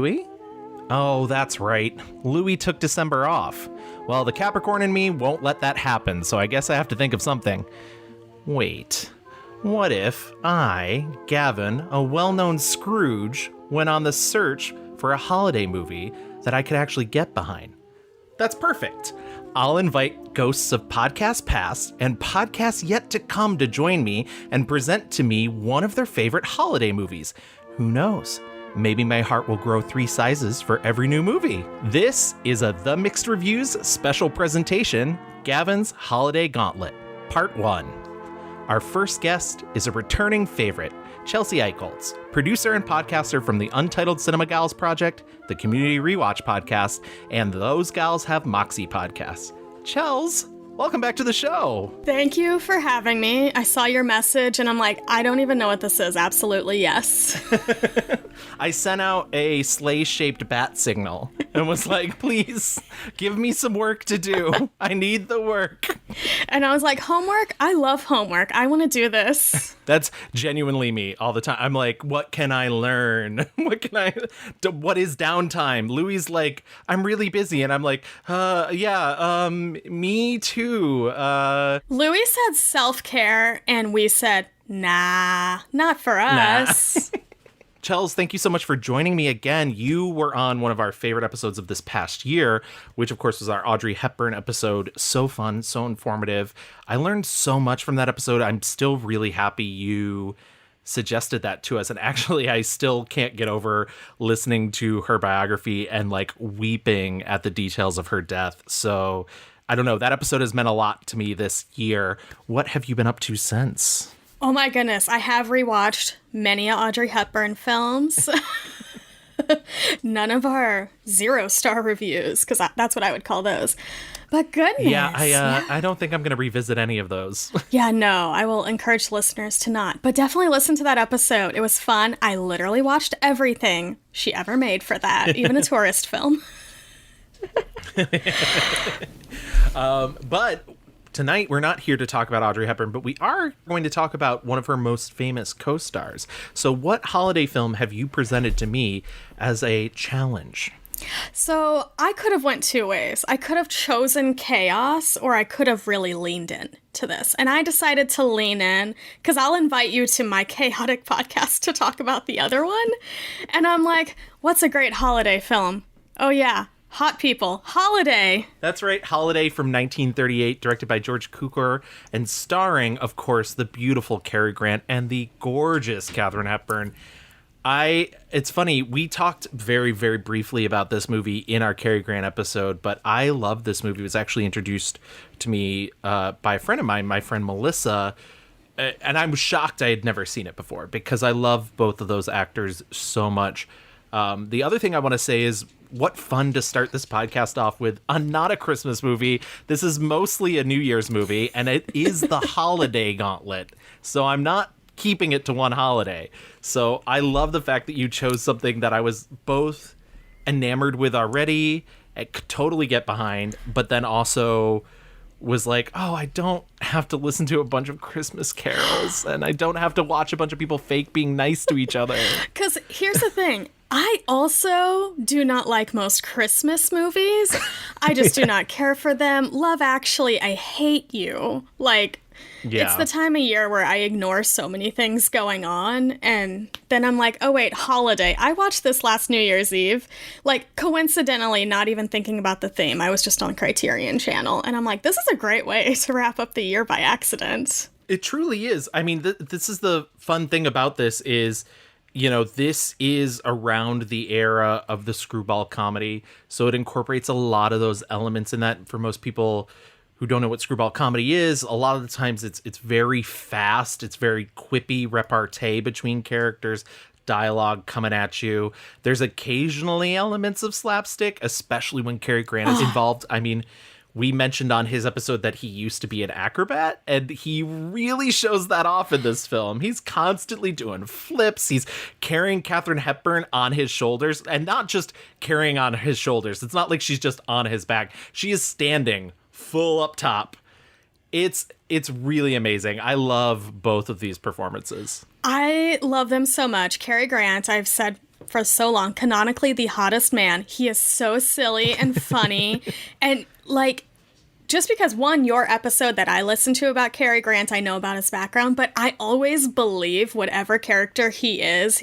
Louis? Oh, that's right. Louis took December off. Well, the Capricorn in me won't let that happen, so I guess I have to think of something. Wait, what if I, Gavin, a well-known Scrooge, went on the search for a holiday movie that I could actually get behind? That's perfect. I'll invite ghosts of podcasts past and podcasts yet to come to join me and present to me one of their favorite holiday movies. Who knows? Maybe my heart will grow 3 sizes for every new movie. This is a The Mixed Reviews special presentation, Gavin's Holiday Gauntlet, Part 1. Our first guest is a returning favorite, Chelsea Eichholz, producer and podcaster from the Untitled Cinema Gals Project, the Community Rewatch Podcast, and Those Gals Have Moxie podcast. Chels, welcome back to the show. Thank you for having me. I saw your message and I'm like, I don't even know what this is. Absolutely, yes. I sent out a sleigh-shaped bat signal and was like, please give me some work to do. I need the work. And I was like, homework? I love homework. I want to do this. That's genuinely me all the time. I'm like, what can I learn? What is downtime? Louis like, I'm really busy. And I'm like, me too. Louis said self-care and we said, nah, not for us. Nah. Chels, thank you so much for joining me again. You were on one of our favorite episodes of this past year, which of course was our Audrey Hepburn episode. So fun, so informative. I learned so much from that episode. I'm still really happy you suggested that to us. And actually, I still can't get over listening to her biography and like weeping at the details of her death. So I don't know. That episode has meant a lot to me this year. What have you been up to since? Oh my goodness, I have rewatched many Audrey Hepburn films. None of our 0-star reviews, because that's what I would call those. But goodness. Yeah, I don't think I'm going to revisit any of those. Yeah, no, I will encourage listeners to not. But definitely listen to that episode. It was fun. I literally watched everything she ever made for that, even a tourist film. But tonight, we're not here to talk about Audrey Hepburn, but we are going to talk about one of her most famous co-stars. So what holiday film have you presented to me as a challenge? So I could have went 2 ways. I could have chosen chaos, or I could have really leaned in to this. And I decided to lean in, because I'll invite you to my chaotic podcast to talk about the other one. And I'm like, what's a great holiday film? Oh yeah, Hot People, Holiday. That's right, Holiday from 1938, directed by George Cukor, and starring, of course, the beautiful Cary Grant and the gorgeous Katharine Hepburn. It's funny, we talked very, very briefly about this movie in our Cary Grant episode, but I love this movie. It was actually introduced to me by a friend of mine, my friend Melissa, and I'm shocked I had never seen it before because I love both of those actors so much. The other thing I want to say is, what fun to start this podcast off with not a Christmas movie. This is mostly a New Year's movie, and it is the Holiday Gauntlet. So I'm not keeping it to one holiday. So I love the fact that you chose something that I was both enamored with already, I could totally get behind, but then also was like, oh, I don't have to listen to a bunch of Christmas carols, and I don't have to watch a bunch of people fake being nice to each other. Because here's the thing. I also do not like most Christmas movies. I just do not care for them. Love Actually, I hate you. Like, It's the time of year where I ignore so many things going on, and then I'm like, oh wait, Holiday. I watched this last New Year's Eve, like coincidentally, not even thinking about the theme. I was just on Criterion Channel, and I'm like, this is a great way to wrap up the year by accident. It truly is. I mean, this is the fun thing about this is, you know, this is around the era of the screwball comedy, so it incorporates a lot of those elements in that. For most people who don't know what screwball comedy is, a lot of the times it's very fast, it's very quippy repartee between characters, dialogue coming at you. There's occasionally elements of slapstick, especially when Cary Grant is involved. I mean, we mentioned on his episode that he used to be an acrobat, and he really shows that off in this film. He's constantly doing flips. He's carrying Katharine Hepburn on his shoulders, and not just carrying on his shoulders. It's not like she's just on his back. She is standing full up top. It's really amazing. I love both of these performances. I love them so much. Cary Grant, I've said for so long. Canonically, the hottest man. He is so silly and funny. And, like, just because, one, your episode that I listened to about Cary Grant, I know about his background, but I always believe whatever character he is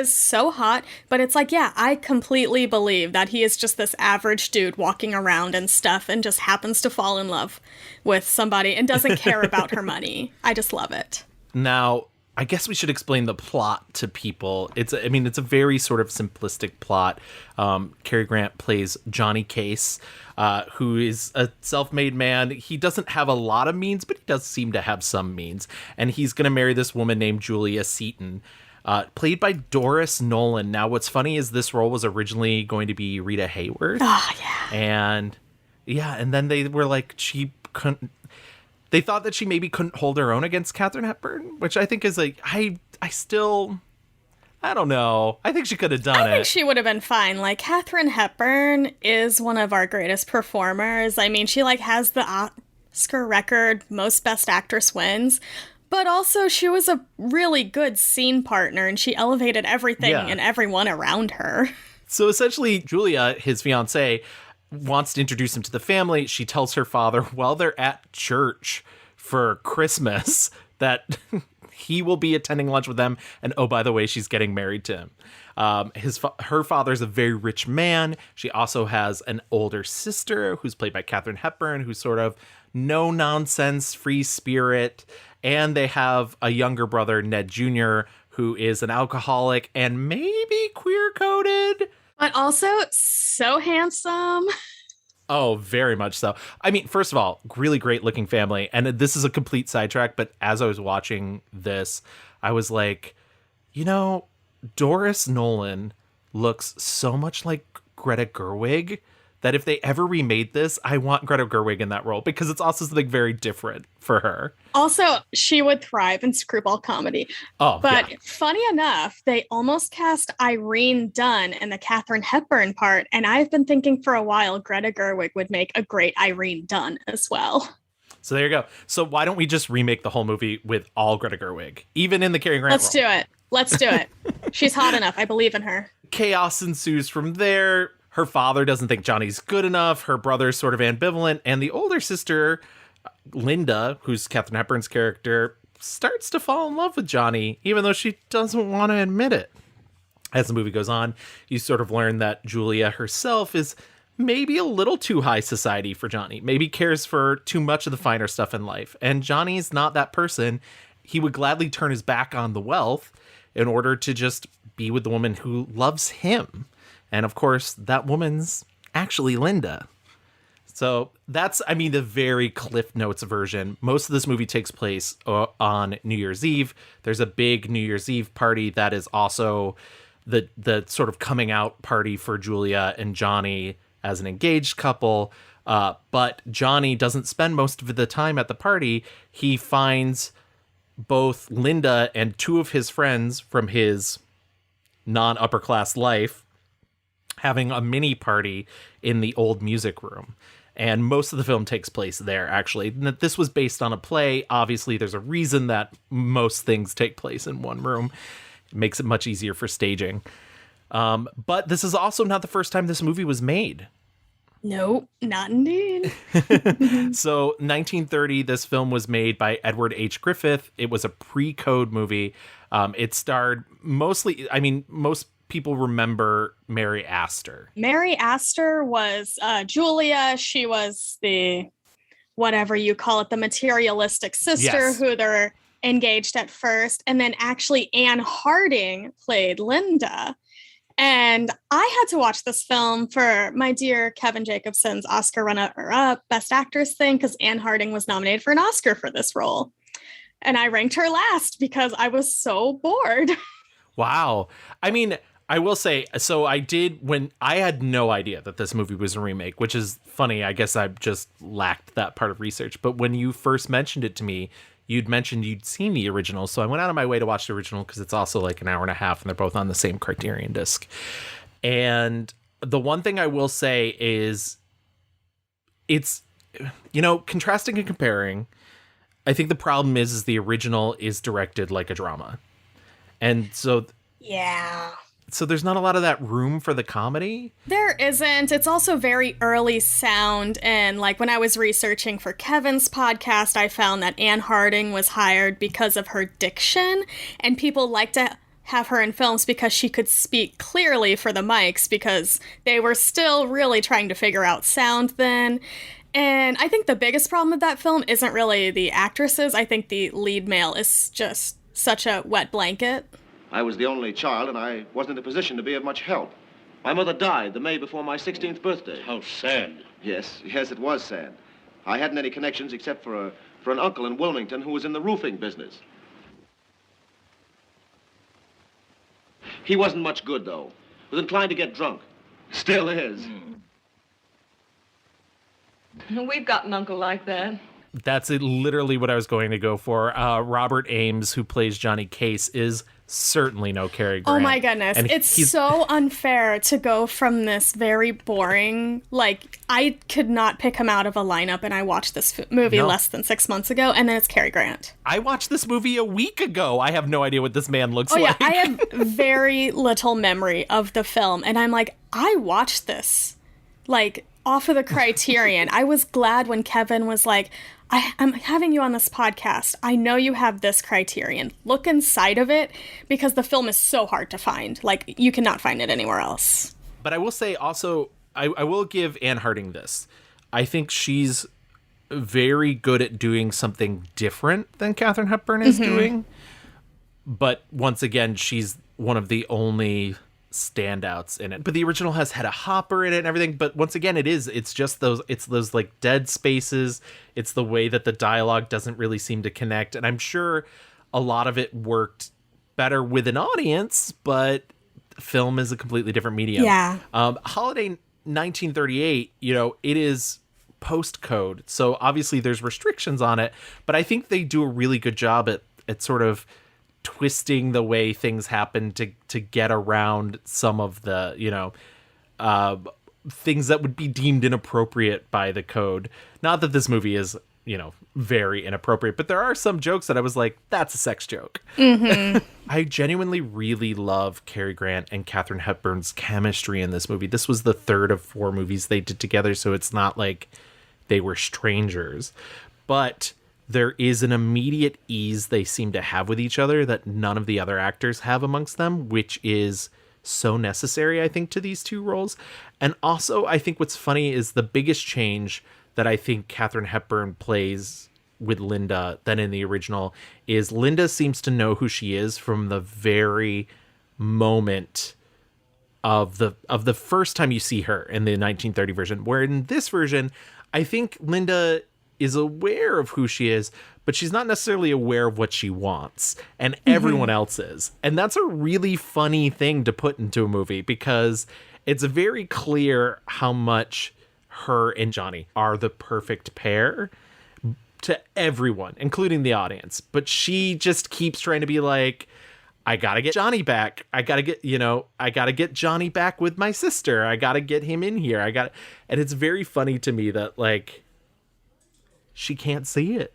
so hot. But it's like, yeah, I completely believe that he is just this average dude walking around and stuff and just happens to fall in love with somebody and doesn't care about her money. I just love it. Now, I guess we should explain the plot to people. It's a very sort of simplistic plot. Cary Grant plays Johnny Case, who is a self-made man. He doesn't have a lot of means, but he does seem to have some means. And he's going to marry this woman named Julia Seton, played by Doris Nolan. Now, what's funny is this role was originally going to be Rita Hayworth. Oh, yeah. And then they were like, she couldn't. They thought that she maybe couldn't hold her own against Katharine Hepburn, which I think is like, I don't know. I think she could have done it. I think she would have been fine. Like, Katharine Hepburn is one of our greatest performers. I mean, she, like, has the Oscar record, most Best Actress wins. But also, she was a really good scene partner, and she elevated everything and everyone around her. So essentially, Julia, his fiancée, wants to introduce him to the family. She tells her father while they're at church for Christmas that he will be attending lunch with them. And oh, by the way, she's getting married to him. Her father's a very rich man. She also has an older sister who's played by Katharine Hepburn, who's sort of no nonsense, free spirit. And they have a younger brother, Ned Jr., who is an alcoholic and maybe queer coded. But also so handsome. Oh, very much so. I mean, first of all, really great looking family. And this is a complete sidetrack, but as I was watching this, I was like, Doris Nolan looks so much like Greta Gerwig that if they ever remade this, I want Greta Gerwig in that role because it's also something very different for her. Also, she would thrive in screwball comedy. Oh, but yeah. Funny enough, they almost cast Irene Dunne in the Katharine Hepburn part, and I've been thinking for a while Greta Gerwig would make a great Irene Dunne as well. So there you go. So why don't we just remake the whole movie with all Greta Gerwig, even in the Cary Grant Let's role? do it. Let's do it. She's hot enough. I believe in her. Chaos ensues from there. Her father doesn't think Johnny's good enough. Her brother's sort of ambivalent. And the older sister, Linda, who's Katharine Hepburn's character, starts to fall in love with Johnny, even though she doesn't want to admit it. As the movie goes on, you sort of learn that Julia herself is maybe a little too high society for Johnny, maybe cares for too much of the finer stuff in life. And Johnny's not that person. He would gladly turn his back on the wealth in order to just be with the woman who loves him. And of course, that woman's actually Linda. So that's, the very Cliff Notes version. Most of this movie takes place on New Year's Eve. There's a big New Year's Eve party that is also the sort of coming out party for Julia and Johnny as an engaged couple. But Johnny doesn't spend most of the time at the party. He finds both Linda and two of his friends from his non-upper class life having a mini party in the old music room. And most of the film takes place there, actually. This was based on a play. Obviously, there's a reason that most things take place in one room. It makes it much easier for staging. But this is also not the first time this movie was made. Nope, not indeed. So 1930, this film was made by Edward H. Griffith. It was a pre-code movie. It starred most people remember Mary Astor. Mary Astor was Julia. She was the, whatever you call it, the materialistic sister who they're engaged at first. And then actually Anne Harding played Linda. And I had to watch this film for my dear Kevin Jacobson's Oscar runner-up Best Actress thing because Anne Harding was nominated for an Oscar for this role. And I ranked her last because I was so bored. Wow. I will say, so when I had no idea that this movie was a remake, which is funny. I guess I just lacked that part of research. But when you first mentioned it to me, you'd mentioned you'd seen the original. So I went out of my way to watch the original because it's also like an hour and a half and they're both on the same Criterion disc. And the one thing I will say is it's, contrasting and comparing. I think the problem is the original is directed like a drama. And so... Yeah. So there's not a lot of that room for the comedy. There isn't. It's also very early sound. And like when I was researching for Kevin's podcast, I found that Anne Harding was hired because of her diction. And people like to have her in films because she could speak clearly for the mics because they were still really trying to figure out sound then. And I think the biggest problem with that film isn't really the actresses. I think the lead male is just such a wet blanket. I was the only child, and I wasn't in a position to be of much help. My mother died the May before my 16th birthday. How sad. Yes, it was sad. I hadn't any connections except for an uncle in Wilmington who was in the roofing business. He wasn't much good, though. Was inclined to get drunk. Still is. We've got an uncle like that. That's literally what I was going to go for. Robert Ames, who plays Johnny Case, is certainly no Cary Grant. Oh my goodness. And it's so unfair to go from this very boring, like, I could not pick him out of a lineup, and I watched this movie less than 6 months ago, and then it's Cary Grant. I watched this movie a week ago. I have no idea what this man looks like. Yeah, I have very little memory of the film, and I'm like, I watched this, like, off of the Criterion. I was glad when Kevin was like, I'm having you on this podcast. I know you have this Criterion. Look inside of it, because the film is so hard to find. Like, you cannot find it anywhere else. But I will say also, I will give Anne Harding this. I think she's very good at doing something different than Katharine Hepburn is doing. But once again, she's one of the only standouts in it. But the original has Hedda Hopper in it and everything. But once again, it's just those like dead spaces. It's the way that the dialogue doesn't really seem to connect. And I'm sure a lot of it worked better with an audience, but film is a completely different medium. Yeah. Holiday 1938, it is postcode. So obviously there's restrictions on it, but I think they do a really good job at sort of twisting the way things happen to get around some of the, things that would be deemed inappropriate by the code. Not that this movie is, very inappropriate, but there are some jokes that I was like, that's a sex joke. I genuinely really love Cary Grant and Katharine Hepburn's chemistry in this movie. This was the third of 4 movies they did together, so it's not like they were strangers. But there is an immediate ease they seem to have with each other that none of the other actors have amongst them, which is so necessary, I think, to these two roles. And also, I think what's funny is the biggest change that I think Katharine Hepburn plays with Linda than in the original is Linda seems to know who she is from the very moment of the first time you see her in the 1930 version, where in this version, I think Linda is aware of who she is, but she's not necessarily aware of what she wants, and everyone else is. And that's a really funny thing to put into a movie, because it's very clear how much her and Johnny are the perfect pair to everyone, including the audience. But she just keeps trying to be like, I gotta get Johnny back. I gotta get Johnny back with my sister. I gotta get him in here. And it's very funny to me that, like, she can't see it.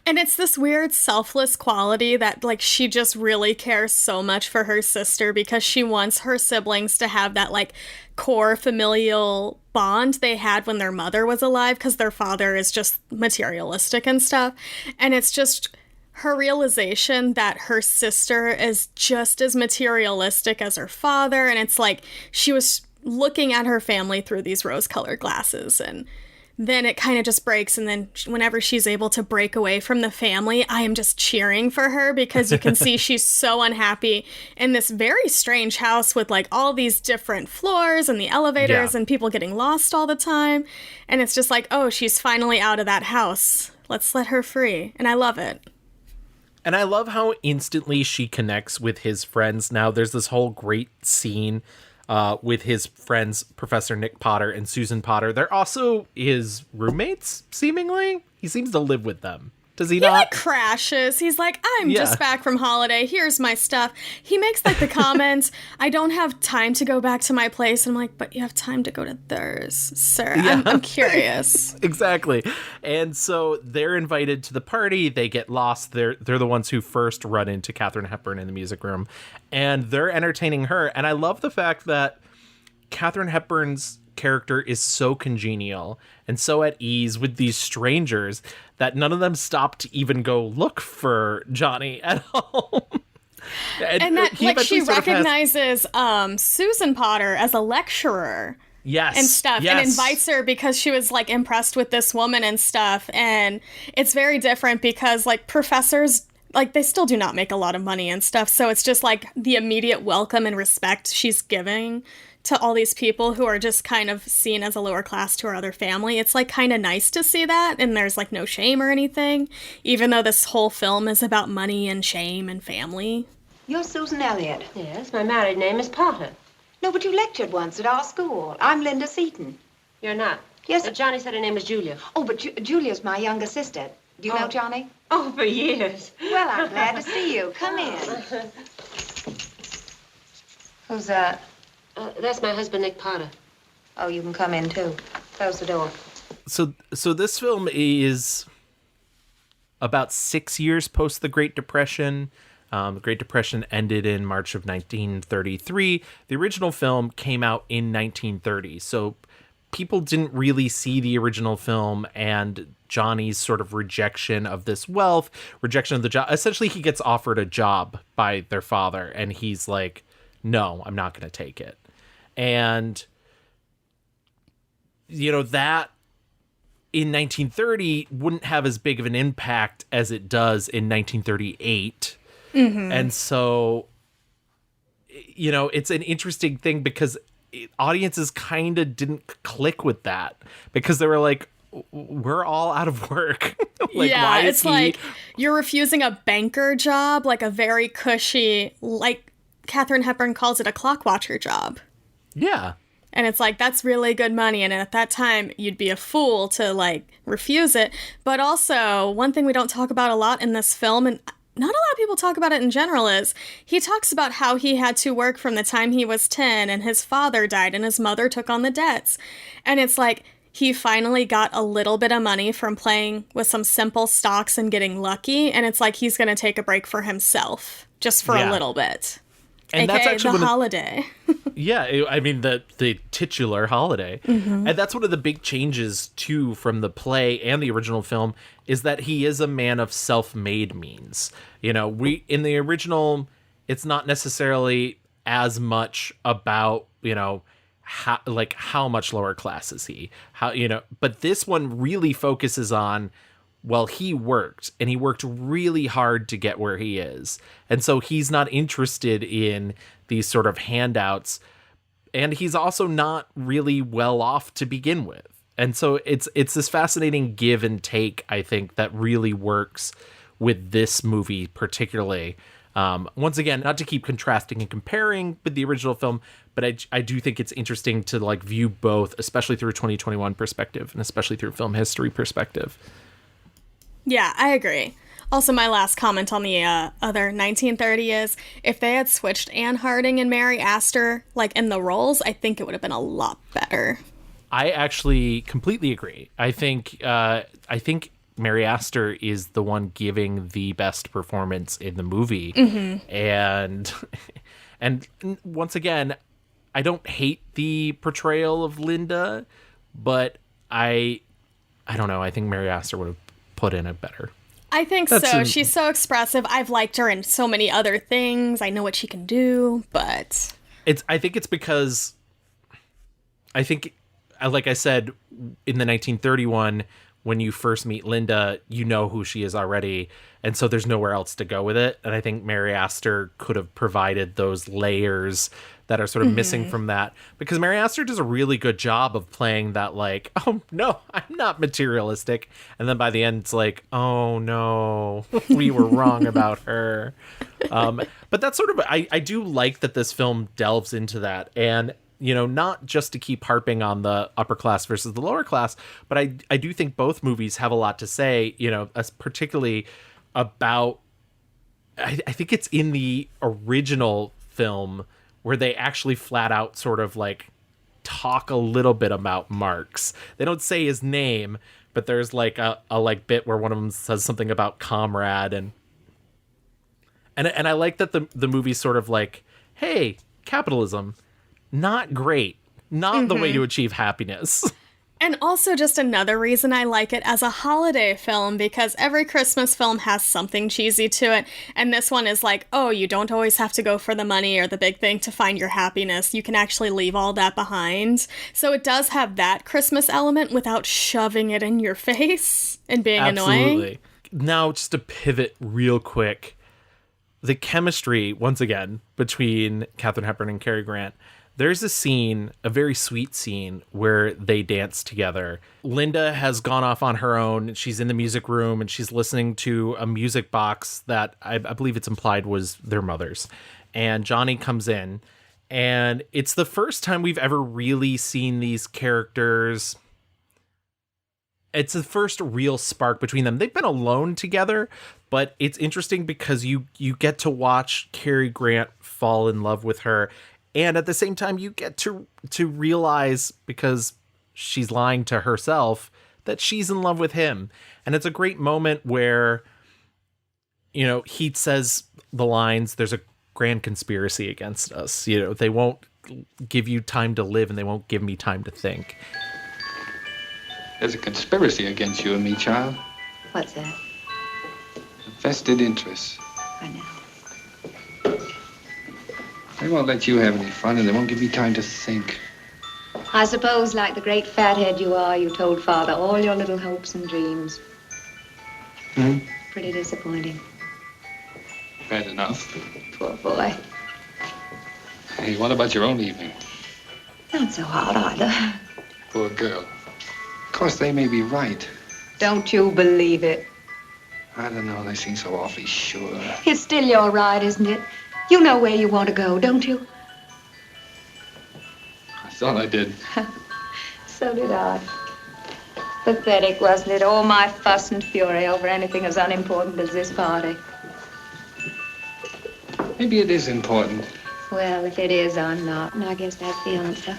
And it's this weird selfless quality that, like, she just really cares so much for her sister because she wants her siblings to have that, like, core familial bond they had when their mother was alive, because their father is just materialistic and stuff. And it's just her realization that her sister is just as materialistic as her father. And it's like she was looking at her family through these rose-colored glasses, and then it kind of just breaks. And then whenever she's able to break away from the family, I am just cheering for her, because you can see she's so unhappy in this very strange house with, like, all these different floors and the elevators and people getting lost all the time. And it's just like, oh, she's finally out of that house. Let's let her free. And I love it. And I love how instantly she connects with his friends. Now there's this whole great scene with his friends, Professor Nick Potter and Susan Potter. They're also his roommates, seemingly. He seems to live with them. Does he He not? like crashes. He's like, I'm just back from holiday. Here's my stuff. He makes like the comment, I don't have time to go back to my place. And I'm like, but you have time to go to theirs, sir. Yeah. I'm curious. Exactly. And so they're invited to the party. They get lost. They're the ones who first run into Katharine Hepburn in the music room. And they're entertaining her. And I love the fact that Katharine Hepburn's character is so congenial and so at ease with these strangers that none of them stop to even go look for Johnny at all. and that like she recognizes Susan Potter as a lecturer. Yes. And stuff. Yes. And invites her because she was like impressed with this woman and stuff. And it's very different because like professors, like they still do not make a lot of money and stuff. So it's just like the immediate welcome and respect she's giving to all these people who are just kind of seen as a lower class to her other family. It's like kind of nice to see that, and there's like no shame or anything, even though this whole film is about money and shame and family. You're Susan Elliott. Yes, my married name is Potter. No, but you lectured once at our school. I'm Linda Seaton. You're not? Yes. Johnny said her name was Julia. Oh, but Julia's my younger sister. Do you know Johnny? Oh, for years. Well, I'm glad to see you. Come in. Who's that? That's my husband, Nick Potter. Oh, you can come in, too. Close the door. So this film is about 6 years post the Great Depression. The Great Depression ended in March of 1933. The original film came out in 1930. So people didn't really see the original film and Johnny's sort of rejection of this wealth, rejection of the job. Essentially, he gets offered a job by their father, and he's like, no, I'm not going to take it. And, you know, that in 1930 wouldn't have as big of an impact as it does in 1938. Mm-hmm. And so, you know, it's an interesting thing because audiences kind of didn't click with that because they were like, we're all out of work. Like, yeah, why is it's like you're refusing a banker job, like a very cushy, like Katharine Hepburn calls it a clock watcher job. Yeah. And it's like, that's really good money. And at that time, you'd be a fool to, like, refuse it. But also, one thing we don't talk about a lot in this film, and not a lot of people talk about it in general, is he talks about how he had to work from the time he was 10 and his father died and his mother took on the debts. And it's like, he finally got a little bit of money from playing with some simple stocks and getting lucky. And it's like, he's going to take a break for himself just for a little bit. And AKA that's actually the holiday. Yeah, I mean the titular holiday. Mm-hmm. And that's one of the big changes too from the play and the original film is that he is a man of self-made means. You know, in the original it's not necessarily as much about, you know, how much lower class is he? How, you know, but this one really focuses on, well, he worked, and he worked really hard to get where he is. And so he's not interested in these sort of handouts. And he's also not really well off to begin with. And so it's this fascinating give and take, I think, that really works with this movie particularly. Once again, not to keep contrasting and comparing with the original film, but I do think it's interesting to like view both, especially through a 2021 perspective and especially through film history perspective. Yeah, I agree. Also, my last comment on the other 1930 is, if they had switched Anne Harding and Mary Astor, like, in the roles, I think it would have been a lot better. I actually completely agree. I think Mary Astor is the one giving the best performance in the movie. Mm-hmm. And once again, I don't hate the portrayal of Linda, but I don't know. I think Mary Astor would have put in it better. I think so. She's so expressive. I've liked her in so many other things. I know what she can do, but I think it's because I think, like I said, in the 1931, when you first meet Linda, you know who she is already, and so there's nowhere else to go with it. And I think Mary Astor could have provided those layers that are sort of missing from that, because Mary Astor does a really good job of playing that, like, oh no, I'm not materialistic, and then by the end it's like, oh no, we were wrong about her. But that's sort of, I do like that this film delves into that. And not just to keep harping on the upper class versus the lower class, but I do think both movies have a lot to say, particularly about, I think it's in the original film where they actually flat out sort of like talk a little bit about Marx. They don't say his name, but there's like a bit where one of them says something about comrade, and I like that the movie's sort of like, hey, capitalism, not great, not the way to achieve happiness. And also just another reason I like it as a holiday film, because every Christmas film has something cheesy to it. And this one is like, oh, you don't always have to go for the money or the big thing to find your happiness. You can actually leave all that behind. So it does have that Christmas element without shoving it in your face and being annoying. Now, just to pivot real quick, the chemistry, once again, between Katharine Hepburn and Cary Grant. There's a scene, a very sweet scene, where they dance together. Linda has gone off on her own. She's in the music room, and she's listening to a music box that I believe it's implied was their mother's. And Johnny comes in, and it's the first time we've ever really seen these characters. It's the first real spark between them. They've been alone together, but it's interesting because you get to watch Cary Grant fall in love with her. And at the same time, you get to realize, because she's lying to herself, that she's in love with him. And it's a great moment where, he says the lines, there's a grand conspiracy against us. They won't give you time to live, and they won't give me time to think. There's a conspiracy against you and me, child. What's that? A vested interest. I know. They won't let you have any fun, and they won't give you time to think. I suppose, like the great fathead you are, you told Father all your little hopes and dreams. Pretty disappointing. Bad enough. Poor boy. Hey, what about your own evening? Not so hard either. Poor girl. Of course, they may be right. Don't you believe it. I don't know, they seem so awfully sure. It's still your ride, isn't it? You know where you want to go, don't you? I thought I did. So did I. Pathetic, wasn't it? All my fuss and fury over anything as unimportant as this party. Maybe it is important. Well, if it is, I'm not, and I guess that's the answer.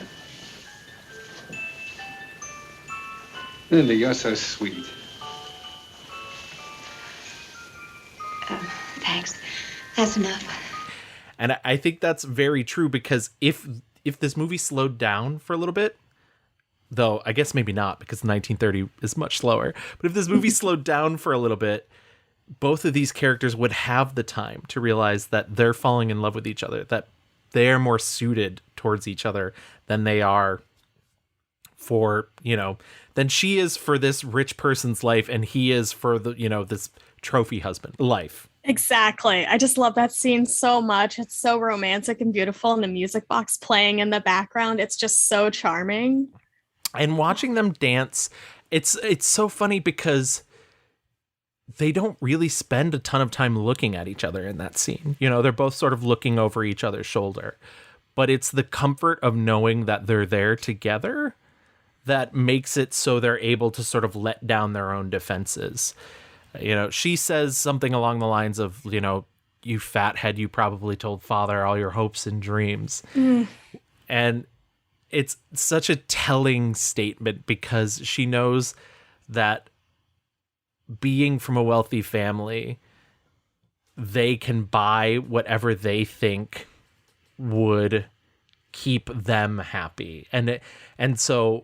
Linda, you're so sweet. Thanks. That's enough. And I think that's very true, because if this movie slowed down for a little bit, though I guess maybe not, because 1930 is much slower, but if this movie slowed down for a little bit, both of these characters would have the time to realize that they're falling in love with each other, that they're more suited towards each other than they are for, than she is for this rich person's life, and he is for the, this trophy husband life. Exactly. I just love that scene so much. It's so romantic and beautiful, and the music box playing in the background. It's just so charming. And watching them dance, it's so funny because they don't really spend a ton of time looking at each other in that scene. They're both sort of looking over each other's shoulder. But it's the comfort of knowing that they're there together that makes it so they're able to sort of let down their own defenses. She says something along the lines of, you fathead, you probably told Father all your hopes and dreams. And it's such a telling statement, because she knows that being from a wealthy family, they can buy whatever they think would keep them happy. And so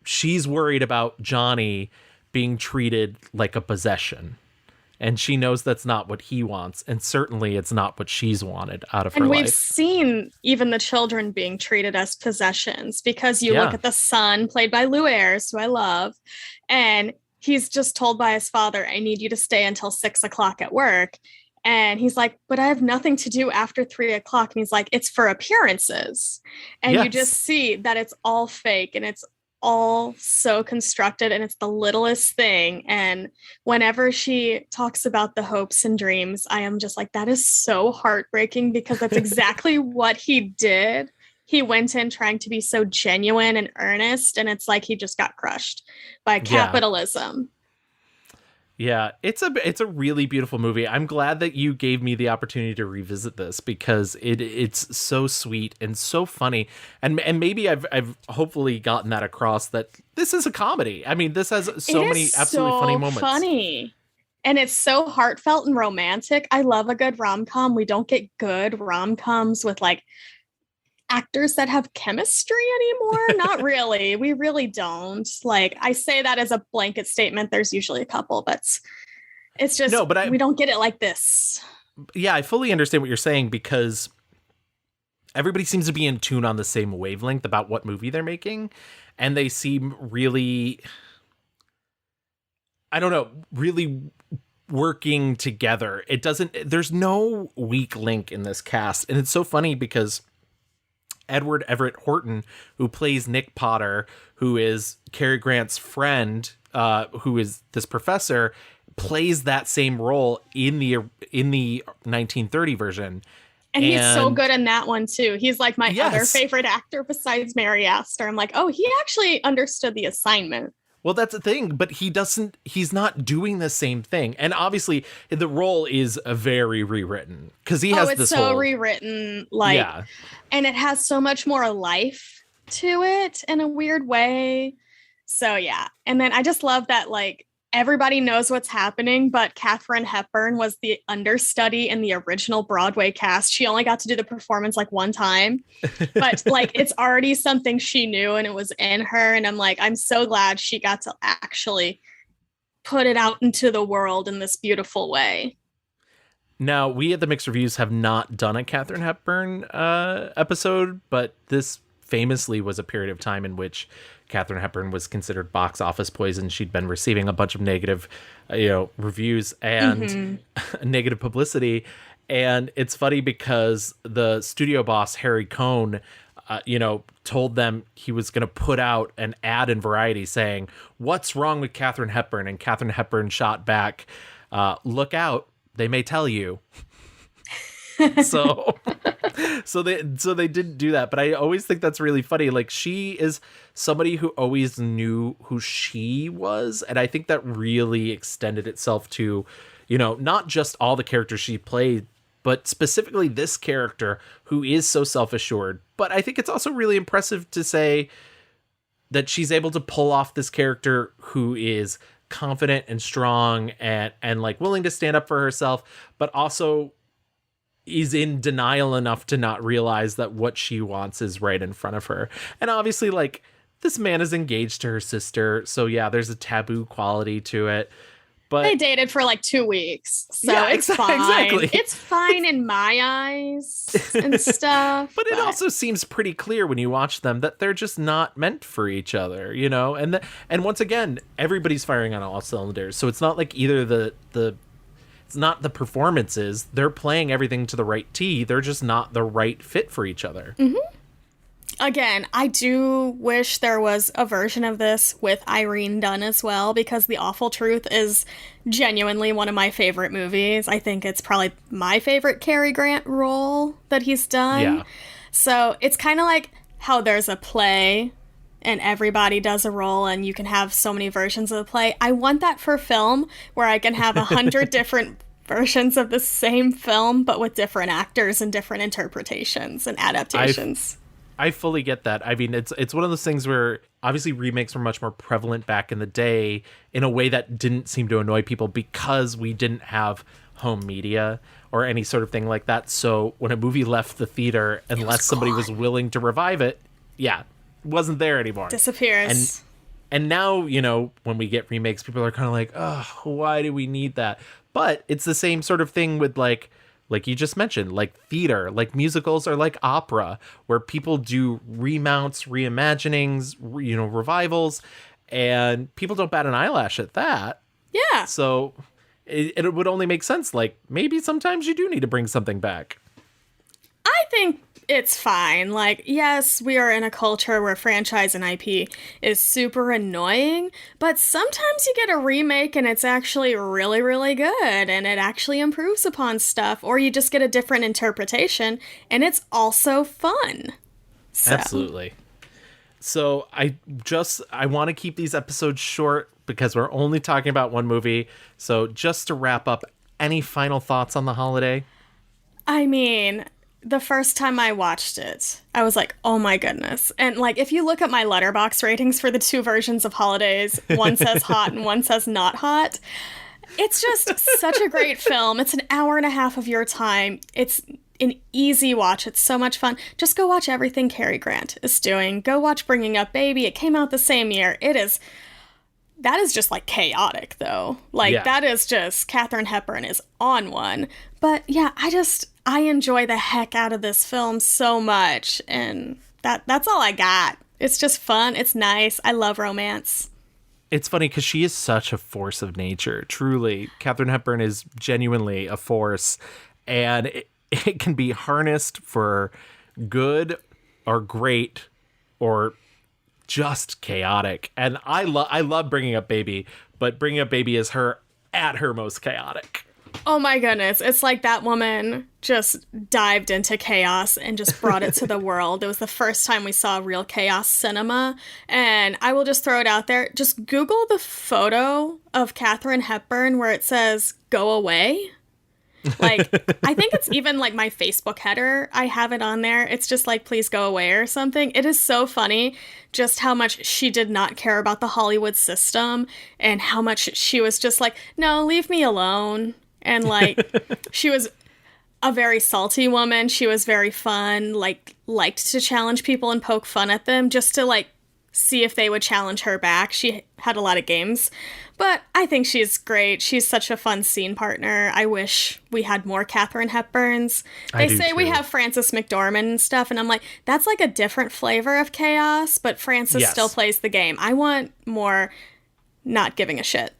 she's worried about Johnny being treated like a possession, and she knows that's not what he wants, and certainly it's not what she's wanted out of her life. And we've seen even the children being treated as possessions, because you look at the son, played by Lou Ayres, who I love, and he's just told by his father, I need you to stay until 6 o'clock at work. And he's like, but I have nothing to do after 3 o'clock. And he's like, it's for appearances. And you just see that it's all fake, and it's all so constructed, and it's the littlest thing. And whenever she talks about the hopes and dreams, I am just like, that is so heartbreaking, because that's exactly what he did he went in trying to be so genuine and earnest, and it's like he just got crushed by capitalism. Yeah, it's a really beautiful movie. I'm glad that you gave me the opportunity to revisit this because it's so sweet and so funny. And maybe I've hopefully gotten that across that this is a comedy. I mean, this has so many absolutely funny moments. Funny. And it's so heartfelt and romantic. I love a good rom-com. We don't get good rom-coms with like actors that have chemistry anymore. Not really. We really don't. Like, I say that as a blanket statement. There's usually a couple, but it's just, we don't get it like this. Yeah, I fully understand what you're saying because everybody seems to be in tune on the same wavelength about what movie they're making. And they seem really, I don't know, really working together. There's no weak link in this cast. And it's so funny because Edward Everett Horton, who plays Nick Potter, who is Cary Grant's friend, who is this professor, plays that same role in the 1930 version. And he's so good in that one too. He's like my other favorite actor besides Mary Astor. I'm like, oh, he actually understood the assignment. Well, that's the thing, but he's not doing the same thing. And obviously the role is very rewritten because he has this whole rewritten, like, and it has so much more life to it in a weird way. So yeah. And then I just love that, like, everybody knows what's happening, but Katharine Hepburn was the understudy in the original Broadway cast. She only got to do the performance like one time, but like it's already something she knew and it was in her. And I'm like, I'm so glad she got to actually put it out into the world in this beautiful way. Now, we at the Mixed Reviews have not done a Katharine Hepburn episode, but this famously was a period of time in which Katharine Hepburn was considered box office poison. She'd been receiving a bunch of negative, reviews and negative publicity. And it's funny because the studio boss, Harry Cohn, told them he was going to put out an ad in Variety saying, "What's wrong with Katharine Hepburn?" And Katharine Hepburn shot back, "Look out, they may tell you." so they didn't do that, but I always think that's really funny. Like, she is somebody who always knew who she was, and I think that really extended itself to, not just all the characters she played, but specifically this character who is so self-assured. But I think it's also really impressive to say that she's able to pull off this character who is confident and strong and like willing to stand up for herself, but also is in denial enough to not realize that what she wants is right in front of her. And obviously, like, this man is engaged to her sister, so yeah, there's a taboo quality to it. But they dated for like 2 weeks, so yeah, it's fine. Exactly. It's fine in my eyes and stuff. But it also seems pretty clear when you watch them that they're just not meant for each other, And once again, everybody's firing on all cylinders, so it's not like either it's not the performances. They're playing everything to the right tee. They're just not the right fit for each other. Mm-hmm. Again, I do wish there was a version of this with Irene Dunne as well, because The Awful Truth is genuinely one of my favorite movies. I think it's probably my favorite Cary Grant role that he's done. Yeah. So it's kind of like how there's a play and everybody does a role and you can have so many versions of the play. I want that for film where I can have 100 different versions of the same film, but with different actors and different interpretations and adaptations. I fully get that. I mean, it's one of those things where obviously remakes were much more prevalent back in the day in a way that didn't seem to annoy people because we didn't have home media or any sort of thing like that. So when a movie left the theater, unless somebody was willing to revive it, wasn't there anymore. Disappears. And now, when we get remakes, people are kind of like, oh, why do we need that? But it's the same sort of thing with like you just mentioned, like theater, like musicals are like opera, where people do remounts, reimaginings, revivals, and people don't bat an eyelash at that. Yeah. So it would only make sense. Like, maybe sometimes you do need to bring something back. I think it's fine. Like, yes, we are in a culture where franchise and IP is super annoying, but sometimes you get a remake and it's actually really, really good and it actually improves upon stuff, or you just get a different interpretation and it's also fun. So. Absolutely. So I want to keep these episodes short because we're only talking about one movie. So just to wrap up, any final thoughts on The Holiday? I mean, the first time I watched it, I was like, oh my goodness. And like, if you look at my Letterboxd ratings for the two versions of Holidays, one says hot and one says not hot. It's just such a great film. It's an hour and a half of your time. It's an easy watch. It's so much fun. Just go watch everything Cary Grant is doing. Go watch Bringing Up Baby. It came out the same year. That is just like chaotic though. Like that is just, Katharine Hepburn is on one. But yeah, I enjoy the heck out of this film so much. And that's all I got. It's just fun. It's nice. I love romance. It's funny because she is such a force of nature. Truly, Katharine Hepburn is genuinely a force. And it can be harnessed for good or great or just chaotic. And I love Bringing Up Baby, but Bringing Up Baby is her at her most chaotic. Oh my goodness. It's like that woman just dived into chaos and just brought it to the world. It was the first time we saw real chaos cinema. And I will just throw it out there. Just Google the photo of Katharine Hepburn where it says, "Go away." Like, I think it's even like my Facebook header. I have it on there. It's just like, please go away or something. It is so funny just how much she did not care about the Hollywood system and how much she was just like, no, leave me alone. And like, she was a very salty woman. She was very fun, like, liked to challenge people and poke fun at them just to like see if they would challenge her back. She had a lot of games, but I think she's great. She's such a fun scene partner. I wish we had more Katharine Hepburns. They say we have Frances McDormand and stuff, and I'm like, that's like a different flavor of chaos, but Frances still plays the game. I want more not giving a shit.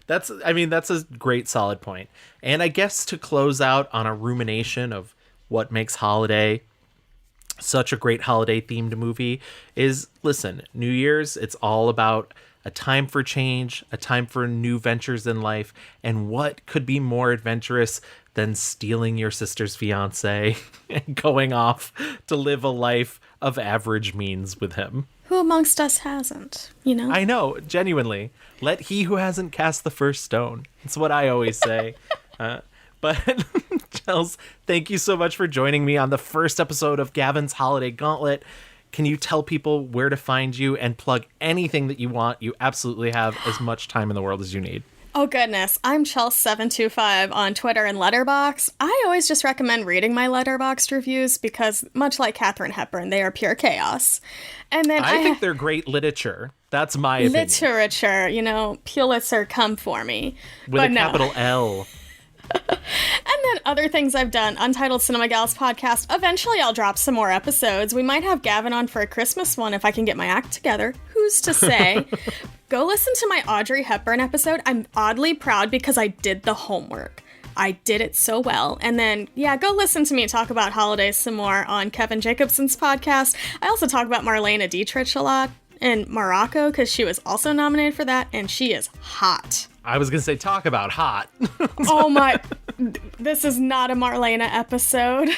That's a great solid point. And I guess to close out on a rumination of what makes Holiday such a great holiday themed movie is, listen, New Year's, it's all about a time for change, a time for new ventures in life. And what could be more adventurous than stealing your sister's fiance and going off to live a life of average means with him? Who amongst us hasn't, you know? I know, genuinely. Let he who hasn't cast the first stone. It's what I always say. But Chels, thank you so much for joining me on the first episode of Gavin's Holiday Gauntlet. Can you tell people where to find you and plug anything that you want? You absolutely have as much time in the world as you need. Oh, goodness. I'm Chels725 on Twitter and Letterboxd. I always just recommend reading my Letterboxd reviews because, much like Katharine Hepburn, they are pure chaos. And then I think they're great literature. That's my opinion. Literature, you know, Pulitzer, come for me. With a capital L. And then other things I've done, Untitled Cinema Gals podcast. Eventually I'll drop some more episodes. We might have Gavin on for a Christmas one if I can get my act together. Who's to say? Go listen to my Audrey Hepburn episode. I'm oddly proud because I did the homework. I did it so well. And then, yeah, go listen to me talk about holidays some more on Kevin Jacobson's podcast. I also talk about Marlene Dietrich a lot in Morocco because she was also nominated for that, and she is hot. I was going to say, talk about hot. Oh my, this is not a Marlena episode,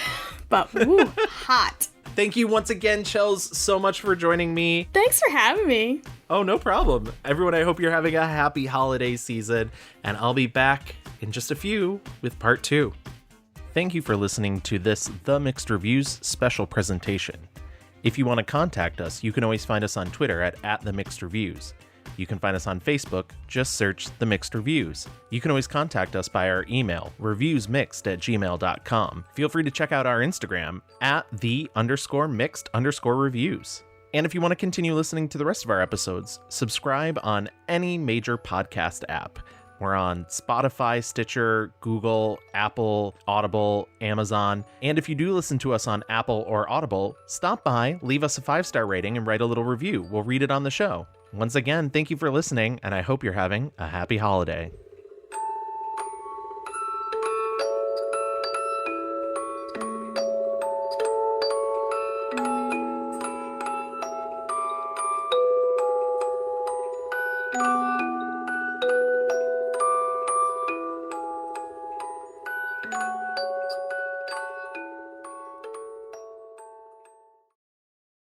but woo, hot. Thank you once again, Chels, so much for joining me. Thanks for having me. Oh, no problem. Everyone, I hope you're having a happy holiday season, and I'll be back in just a few with part 2. Thank you for listening to this The Mixed Reviews special presentation. If you want to contact us, you can always find us on Twitter at The Mixed Reviews. You can find us on Facebook, just search The Mixed Reviews. You can always contact us by our email, reviewsmixed@gmail.com. Feel free to check out our Instagram @the_mixed_reviews. And if you want to continue listening to the rest of our episodes, subscribe on any major podcast app. We're on Spotify, Stitcher, Google, Apple, Audible, Amazon. And if you do listen to us on Apple or Audible, stop by, leave us a 5-star rating, and write a little review. We'll read it on the show. Once again, thank you for listening, and I hope you're having a happy holiday.